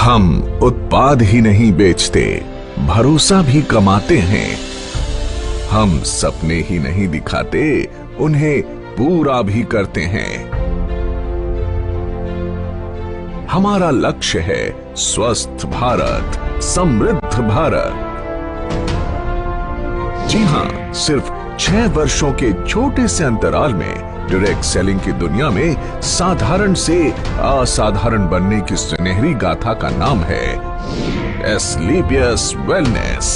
हम उत्पाद ही नहीं बेचते, भरोसा भी कमाते हैं। हम सपने ही नहीं दिखाते, उन्हें पूरा भी करते हैं। हमारा लक्ष्य है स्वस्थ भारत, समृद्ध भारत। जी हां, सिर्फ 6 वर्षों के छोटे से अंतराल में डायरेक्ट सेलिंग की दुनिया में साधारण से असाधारण बनने की सुनहरी गाथा का नाम है एस्क्लेपियस वेलनेस।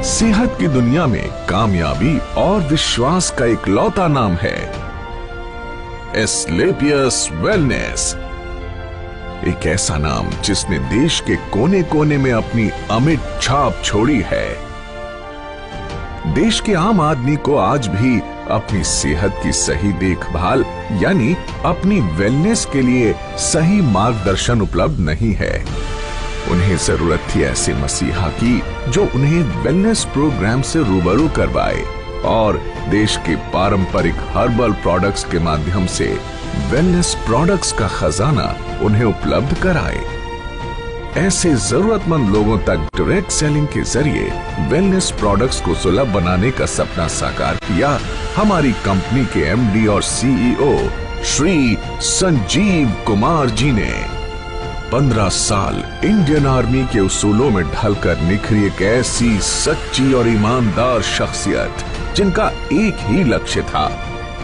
सेहत की दुनिया में कामयाबी और विश्वास का इकलौता नाम है एस्क्लेपियस वेलनेस। एक ऐसा नाम जिसने देश के कोने कोने में अपनी अमिट छाप छोड़ी है। देश के आम आदमी को आज भी अपनी सेहत की सही देखभाल यानी अपनी वेलनेस के लिए सही मार्गदर्शन उपलब्ध नहीं है। उन्हें जरूरत थी ऐसे मसीहा की जो उन्हें वेलनेस प्रोग्राम से रूबरू करवाए और देश के पारंपरिक हर्बल प्रोडक्ट्स के माध्यम से वेलनेस प्रोडक्ट्स का खजाना उन्हें उपलब्ध कराए। ऐसे जरूरतमंद लोगों तक डायरेक्ट सेलिंग के जरिए वेलनेस प्रोडक्ट्स को सुलभ बनाने का सपना साकार किया हमारी कंपनी के एमडी और सीईओ श्री संजीव कुमार जी ने। 15 साल इंडियन आर्मी के उसूलों में ढलकर निखरी एक ऐसी सच्ची और ईमानदार शख्सियत जिनका एक ही लक्ष्य था,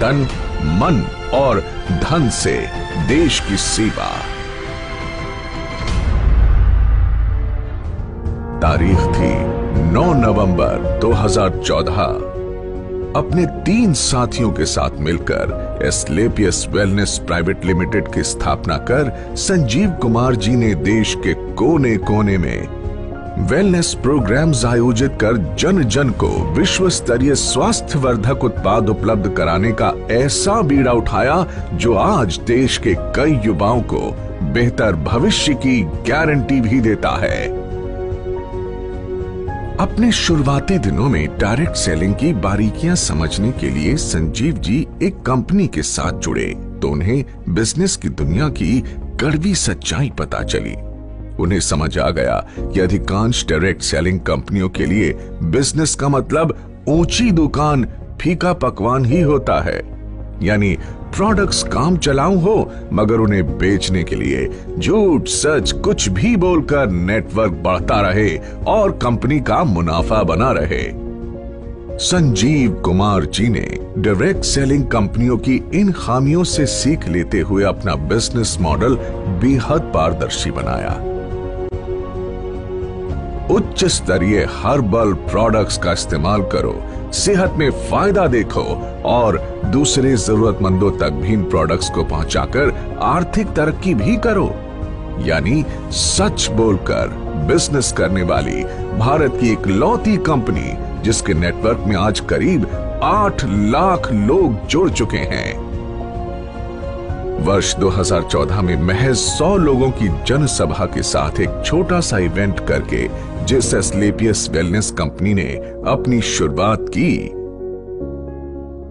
तन, मन और धन से देश की सेवा। तारीख थी 9 नवंबर 2014। अपने 3 साथियों के साथ मिलकर एस्क्लेपियस वेलनेस प्राइवेट लिमिटेड की स्थापना कर संजीव कुमार जी ने देश के कोने कोने में वेलनेस प्रोग्राम्स आयोजित कर जन जन को विश्व स्तरीय स्वास्थ्य वर्धक उत्पाद उपलब्ध कराने का ऐसा बीड़ा उठाया जो आज देश के कई युवाओं को बेहतर भविष्य की गारंटी भी देता है। अपने शुरुआती दिनों में डायरेक्ट सेलिंग की बारीकियां समझने के लिए संजीव जी एक कंपनी के साथ जुड़े तो उन्हें बिजनेस की दुनिया की कड़वी सच्चाई पता चली। उन्हें समझ आ गया कि अधिकांश डायरेक्ट सेलिंग कंपनियों के लिए बिजनेस का मतलब ऊंची दुकान, फीका पकवान ही होता है। यानी प्रोडक्ट्स काम चलाऊ हो मगर उन्हें बेचने के लिए झूठ सच कुछ भी बोलकर नेटवर्क बढ़ता रहे और कंपनी का मुनाफा बना रहे। संजीव कुमार जी ने डायरेक्ट सेलिंग कंपनियों की इन खामियों से सीख लेते हुए अपना बिजनेस मॉडल बेहद पारदर्शी बनाया। उच्च स्तरीय हर्बल प्रोडक्ट्स का इस्तेमाल करो, सेहत में फायदा देखो और दूसरे जरूरतमंदों तक भी इन प्रोडक्ट्स को पहुंचाकर आर्थिक तरक्की भी करो। यानी सच बोलकर बिजनेस करने वाली भारत की इकलौती कंपनी जिसके नेटवर्क में आज करीब 8 लाख लोग जुड़ चुके हैं। वर्ष 2014 में महज 100 लोगों की जनसभा के साथ एक छोटा सा इवेंट करके जिस एस्क्लेपियस वेलनेस कंपनी ने अपनी शुरुआत की,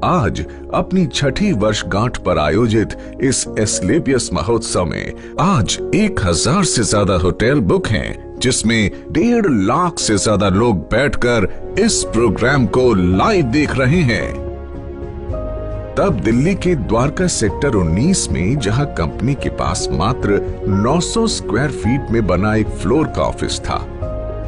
आज अपनी 6ठी वर्षगांठ पर आयोजित इस एस्क्लेपियस महोत्सव में आज 1000 से ज्यादा होटल बुक हैं, जिसमें 1.5 लाख से ज्यादा लोग बैठकर इस प्रोग्राम को लाइव देख रहे हैं। तब दिल्ली के द्वारका सेक्टर 19 में जहां कंपनी के पास मात्र 900 स्क्वायर फीट में बना एक फ्लोर का ऑफिस था,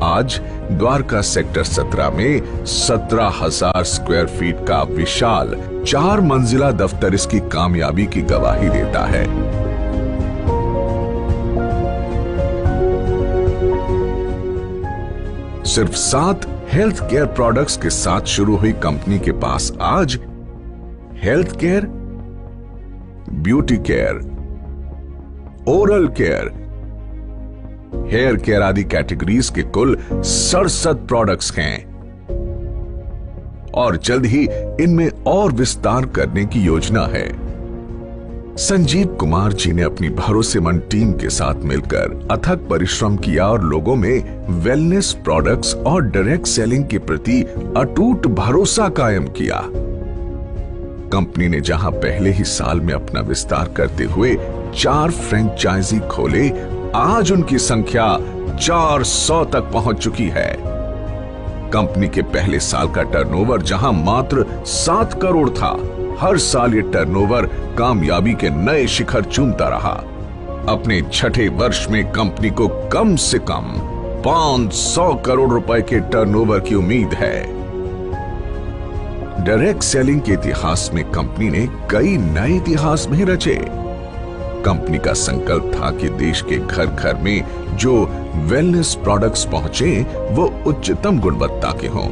आज द्वारका सेक्टर 17 में 17,000 स्क्वायर फीट का विशाल 4 मंजिला दफ्तर इसकी कामयाबी की गवाही देता है। सिर्फ 7 हेल्थ केयर प्रोडक्ट्स के साथ शुरू हुई कंपनी के पास आज health care, beauty care, oral care, hair care आदि कैटेगरीज के कुल 67 प्रोडक्ट्स हैं और जल्द ही इनमें और विस्तार करने की योजना है। संजीव कुमार जी ने अपनी भरोसेमंद टीम के साथ मिलकर अथक परिश्रम किया और लोगों में वेलनेस प्रोडक्ट्स और डायरेक्ट सेलिंग के प्रति अटूट भरोसा कायम किया। कंपनी ने जहां पहले ही साल में अपना विस्तार करते हुए 4 फ्रेंचाइजी खोले। आज उनकी संख्या 400 तक पहुंच चुकी है। कंपनी के पहले साल का टर्नओवर जहां मात्र 7 करोड़ था, हर साल ये टर्नओवर कामयाबी के नए शिखर चूमता रहा। अपने छठे वर्ष में कंपनी को कम से कम 500 करोड़ रुपए के टर्नओवर की उम्मीद है। डायरेक्ट सेलिंग के इतिहास में कंपनी ने कई नए इतिहास भी रचे। कंपनी का संकल्प था कि देश के घर घर में जो वेलनेस प्रोडक्ट्स पहुंचे वो उच्चतम गुणवत्ता के हों।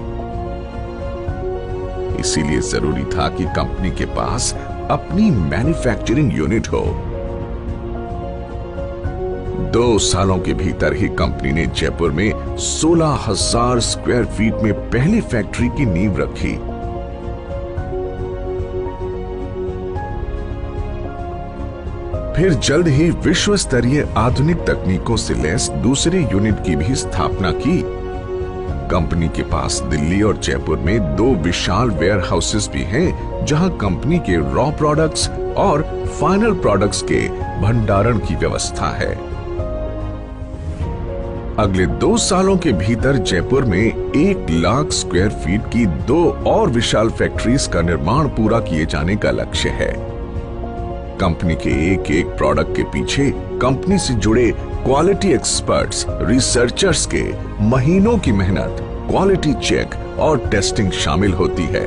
इसीलिए जरूरी था कि कंपनी के पास अपनी मैन्युफैक्चरिंग यूनिट हो। 2 सालों के भीतर ही कंपनी ने जयपुर में 16,000 स्क्वायर फीट में पहली फैक्ट्री की नींव रखी। फिर जल्द ही विश्व स्तरीय आधुनिक तकनीकों से लैस दूसरे यूनिट की भी स्थापना की। कंपनी के पास दिल्ली और जयपुर में 2 विशाल वेयर हाउसेस भी हैं, जहां कंपनी के रॉ प्रोडक्ट्स और फाइनल प्रोडक्ट्स के भंडारण की व्यवस्था है। अगले 2 सालों के भीतर जयपुर में 1 लाख स्क्वायर फीट की 2 और विशाल फैक्ट्रीज का निर्माण पूरा किए जाने का लक्ष्य है। कंपनी के एक एक प्रोडक्ट के पीछे कंपनी से जुड़े क्वालिटी एक्सपर्ट्स, रिसर्चर्स के महीनों की मेहनत, क्वालिटी चेक और टेस्टिंग शामिल होती है।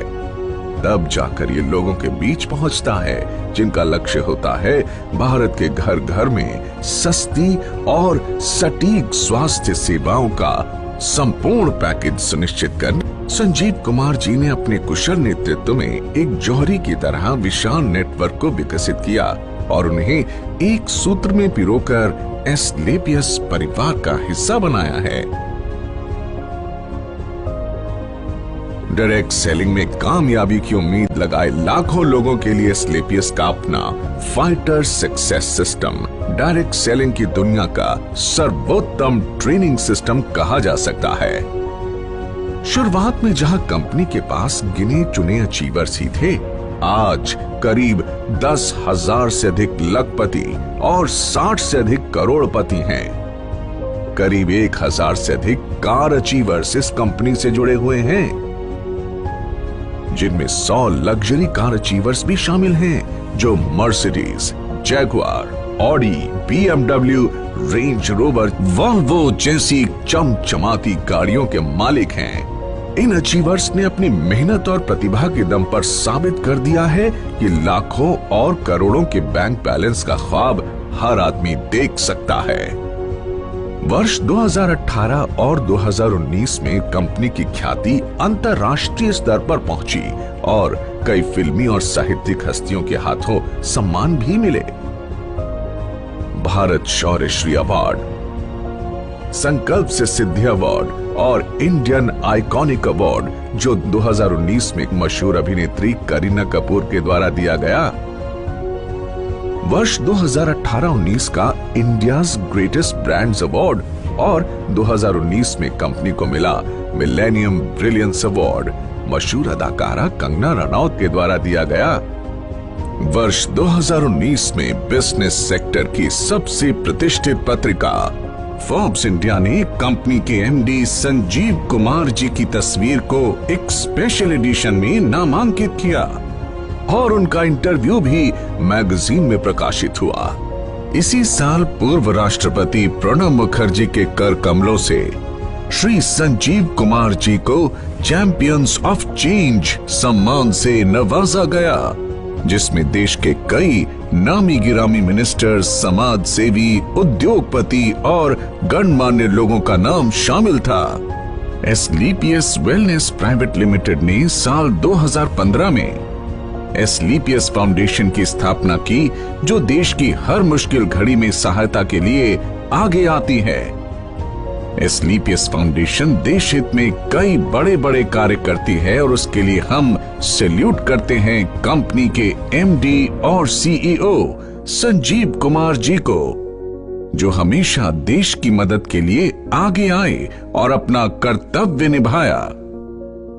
तब जाकर ये लोगों के बीच पहुंचता है, जिनका लक्ष्य होता है भारत के घर घर में सस्ती और सटीक स्वास्थ्य सेवाओं का संपूर्ण पैकेज सुनिश्चित करना। संजीव कुमार जी ने अपने कुशल नेतृत्व में एक जौहरी की तरह विशाल नेटवर्क को विकसित किया और उन्हें एक सूत्र में पिरोकर एस्क्लेपियस परिवार का हिस्सा बनाया है। डायरेक्ट सेलिंग में कामयाबी की उम्मीद लगाए लाखों लोगों के लिए एस्क्लेपियस का अपना fighter success system direct selling की दुनिया का सर्वोत्तम ट्रेनिंग सिस्टम कहा जा सकता है। शुरुआत में जहां कंपनी के पास गिने चुने अचीवर्स ही थे, आज करीब 10,000 से अधिक लखपति और 60 से अधिक करोड़पति हैं। करीब 1,000 से अधिक कार अचीवर्स इस कंपनी से जुड़े हुए हैं, जिनमें 100 लग्जरी कार अचीवर्स भी शामिल हैं, जो Mercedes, Jaguar, Audi, BMW, range rover, Volvo जैसी चमचमाती गाड़ियों के मालिक हैं। इन अचीवर्स ने अपनी मेहनत और प्रतिभा के दम पर साबित कर दिया है कि लाखों और करोड़ों के बैंक बैलेंस का ख्वाब हर आदमी देख सकता है। वर्ष 2018 और 2019 में कंपनी की ख्याति अंतर्राष्ट्रीय स्तर पर पहुंची और कई फिल्मी और साहित्यिक हस्तियों के हाथों सम्मान भी मिले। भारत शौर्य श्री अवार्ड, संकल्प से सिद्धि अवार्ड और इंडियन आइकॉनिक अवार्ड, जो 2019 में मशहूर अभिनेत्री करीना कपूर के द्वारा दिया गया। वर्ष 2018-19 का इंडियाज ग्रेटेस्ट ब्रांड्स अवार्ड और 2019 में कंपनी को मिला मिलेनियम ब्रिलियंस अवार्ड मशहूर अदाकारा कंगना रनौत के द्वारा दिया गया। वर्ष 2019 में बिजनेस सेक्टर की सबसे प्रतिष्ठित पत्रिका फोर्ब्स इंडिया ने कंपनी के एमडी संजीव कुमार जी की तस्वीर को एक स्पेशल एडिशन में नामांकित किया और उनका इंटरव्यू भी मैगजीन में प्रकाशित हुआ। इसी साल पूर्व राष्ट्रपति प्रणब मुखर्जी के कर कमलों से श्री संजीव कुमार जी को चैंपियंस ऑफ चेंज सम्मान से नवाजा गया, जिसमें देश के कई नामी गिरामी मिनिस्टर्स, समाज सेवी, उद्योगपति और गणमान्य लोगों का नाम शामिल था। एस्क्लेपियस वेलनेस प्राइवेट लिमिटेड ने साल 2015 में एस्क्लेपियस फाउंडेशन की स्थापना की, जो देश की हर मुश्किल घड़ी में सहायता के लिए आगे आती है। एस्क्लेपियस फाउंडेशन देश हित में कई बड़े बड़े कार्य करती है और उसके लिए हम सैल्यूट करते हैं कंपनी के एमडी और सीईओ संजीव कुमार जी को, जो हमेशा देश की मदद के लिए आगे आए और अपना कर्तव्य निभाया।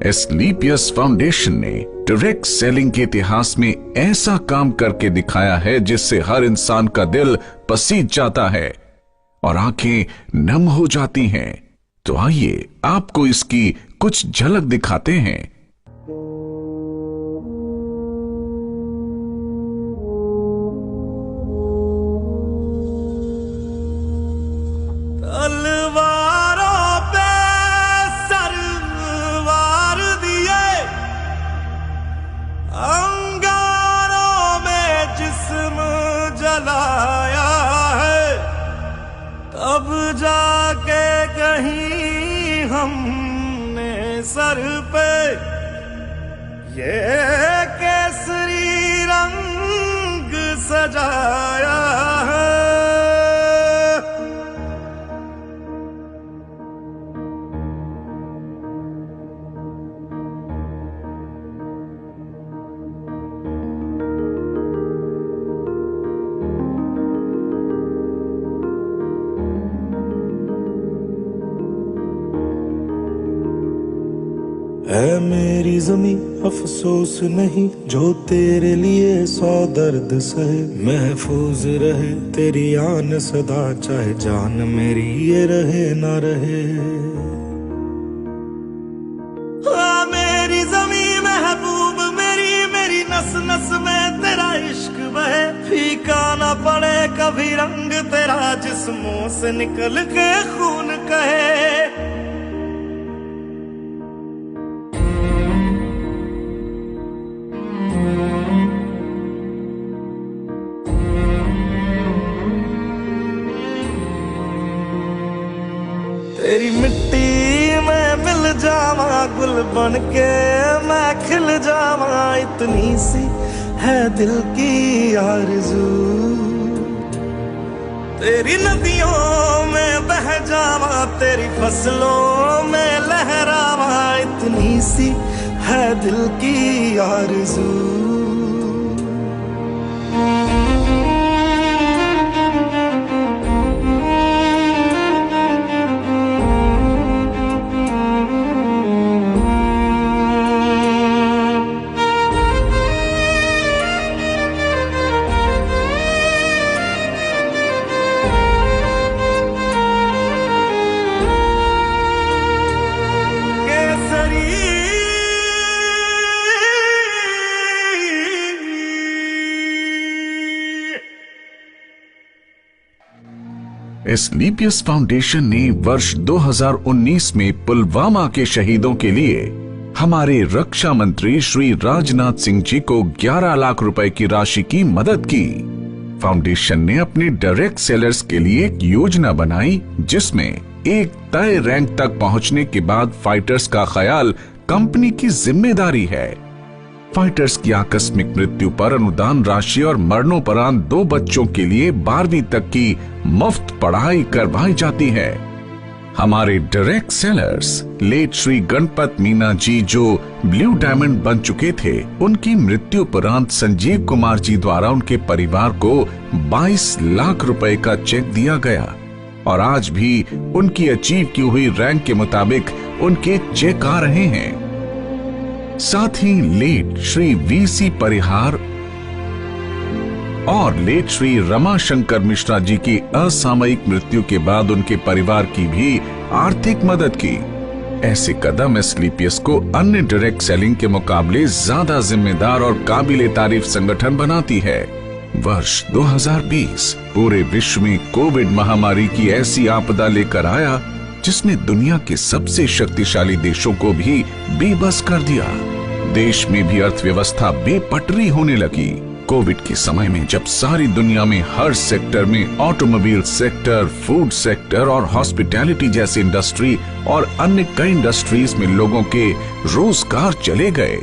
एस्क्लेपियस फाउंडेशन ने डायरेक्ट सेलिंग के इतिहास में ऐसा काम करके दिखाया है जिससे हर इंसान का दिल पसीज जाता है और आंखें नम हो जाती हैं। तो आइए आपको इसकी कुछ झलक दिखाते हैं। तलवारों पे सरवार दिए, अंगारों में जिस्म जलाया है, तब जाके कहीं हमने सर पे ये केसरी रंग सजाया है। है मेरी जमी अफसोस नहीं जो तेरे लिए 100 दर्द सहे, महफूज रहे तेरी आन सदा चाहे जान मेरी ये रहे ना रहे। मेरी जमी महबूब मेरी, मेरी नस नस में तेरा इश्क बहे, फीका ना पड़े कभी रंग तेरा जिस्मों से निकल के खून कहे। तेरी मिट्टी में मिल जावा गुल बन के मैं खिल जावा, इतनी सी है दिल की आरज़ू। तेरी नदियों में बह जावा तेरी फसलों में लहरावा, इतनी सी है दिल की आरज़ू। एस्क्लेपियस फाउंडेशन ने वर्ष 2019 में पुलवामा के शहीदों के लिए हमारे रक्षा मंत्री श्री राजनाथ सिंह जी को 11 लाख रुपए की राशि की मदद की। फाउंडेशन ने अपने डायरेक्ट सेलर्स के लिए एक योजना बनाई जिसमें एक तय रैंक तक पहुंचने के बाद फाइटर्स का ख्याल कंपनी की जिम्मेदारी है। फाइटर्स की आकस्मिक मृत्यु पर अनुदान राशि और मरणोपरांत 2 बच्चों के लिए 12वीं तक की मुफ्त पढ़ाई करवाई जाती है। हमारे direct sellers late Shri Ganpat Meena ji जो ब्लू डायमंड बन चुके थे, उनकी मृत्यु उपरांत संजीव कुमार जी द्वारा उनके परिवार को 22 लाख रुपए का चेक दिया गया और आज भी उनकी अचीव की हुई रैंक के मुताबिक उनके चेक आ रहे हैं। साथ ही लेट श्री वीसी परिहार और लेट श्री रमाशंकर मिश्रा जी की असामयिक मृत्यु के बाद उनके परिवार की भी आर्थिक मदद की। ऐसे कदम एस्क्लेपियस को अन्य डायरेक्ट सेलिंग के मुकाबले ज्यादा जिम्मेदार और काबिले तारीफ संगठन बनाती है। वर्ष 2020 पूरे विश्व में कोविड महामारी की ऐसी आपदा लेकर आया जिसने दुनिया के सबसे शक्तिशाली देशों को भी बेबस कर दिया। देश में भी अर्थव्यवस्था बेपटरी होने लगी। कोविड के समय में जब सारी दुनिया में हर सेक्टर में ऑटोमोबाइल सेक्टर, फूड सेक्टर और हॉस्पिटैलिटी जैसी इंडस्ट्री और अन्य कई इंडस्ट्रीज में लोगों के रोजगार चले गए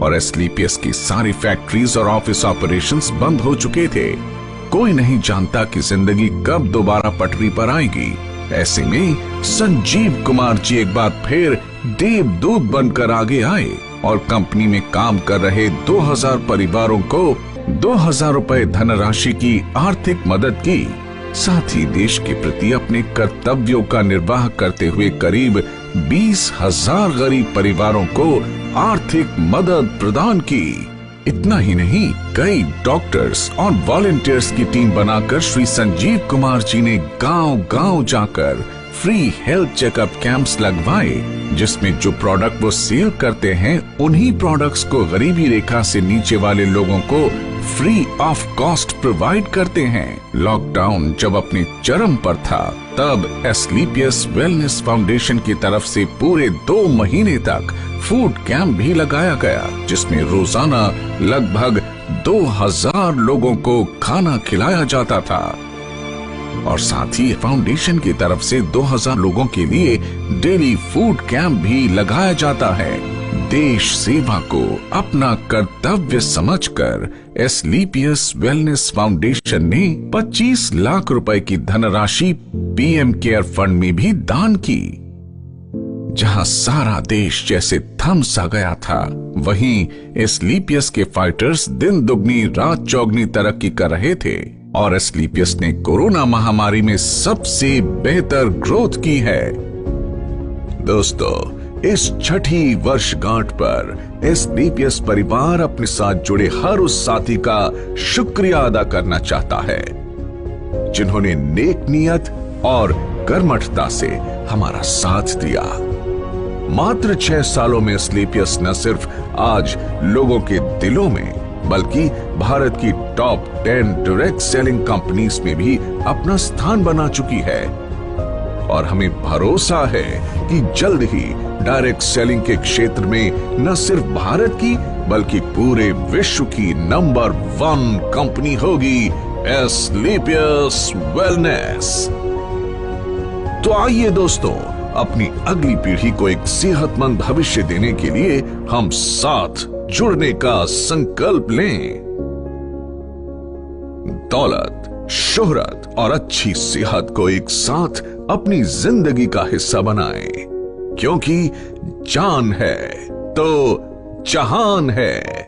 और एस्क्लेपियस की सारी फैक्ट्रीज और ऑफिस ऑपरेशंस बंद हो चुके थे, कोई नहीं जानता कि जिंदगी कब दोबारा पटरी पर आएगी। ऐसे में संजीव कुमार जी एक बार फिर देवदूत बनकर आगे आए और कंपनी में काम कर रहे 2000 परिवारों को 2000 रुपए धनराशि की आर्थिक मदद की। साथ ही देश के प्रति अपने कर्तव्यों का निर्वाह करते हुए करीब 20,000 गरीब परिवारों को आर्थिक मदद प्रदान की। इतना ही नहीं, कई डॉक्टर्स और वॉलंटियर्स की टीम बनाकर श्री संजीव कुमार जी ने गांव-गांव जाकर फ्री हेल्थ चेकअप कैंप्स लगवाए, जिसमें जो प्रोडक्ट वो सेल करते हैं उन्हीं प्रोडक्ट्स को गरीबी रेखा से नीचे वाले लोगों को फ्री ऑफ कॉस्ट प्रोवाइड करते हैं। लॉकडाउन जब अपने चरम पर था, तब एस्क्लेपियस वेलनेस फाउंडेशन की तरफ से पूरे 2 महीने तक फूड कैंप भी लगाया गया, जिसमें रोजाना लगभग 2000 लोगों को खाना खिलाया जाता था। और साथ ही फाउंडेशन की तरफ से 2000 लोगों के लिए डेली फूड कैंप भी लगाया जाता है। देश सेवा को अपना कर्तव्य समझकर एस्क्लेपियस वेलनेस फाउंडेशन ने 25 लाख रुपए की धनराशि पीएम केयर फंड में भी दान की। जहां सारा देश जैसे थम सा गया था, वहीं एस्क्लेपियस के फाइटर्स दिन दुगनी रात चौगनी तरक्की कर रहे थे और एस्क्लेपियस ने कोरोना महामारी में सबसे बेहतर ग्रोथ की है। दोस्तों, इस छठी वर्षगांठ पर एस्क्लेपियस परिवार अपने साथ जुड़े हर उस साथी का शुक्रिया अदा करना चाहता है, जिन्होंने नेक नियत और कर्मठता से हमारा साथ दिया। मात्र 6 सालों में एस्क्लेपियस न सिर्फ आज लोगों के दिलों में, बल्कि भारत की टॉप 10 डायरेक्ट सेलिंग कंपनीज में भी अपना स्थान बना चुकी है। और हमें भरोसा है कि जल्द ही डायरेक्ट सेलिंग के क्षेत्र में न सिर्फ भारत की, बल्कि पूरे विश्व की नंबर 1 कंपनी होगी एस्क्लेपियस वेलनेस। तो आइए दोस्तों, अपनी अगली पीढ़ी को एक सेहतमंद भविष्य देने के लिए हम साथ जुड़ने का संकल्प लें। दौलत, शोहरत और अच्छी सेहत को एक साथ अपनी जिंदगी का हिस्सा बनाएं, क्योंकि जान है तो जहान है।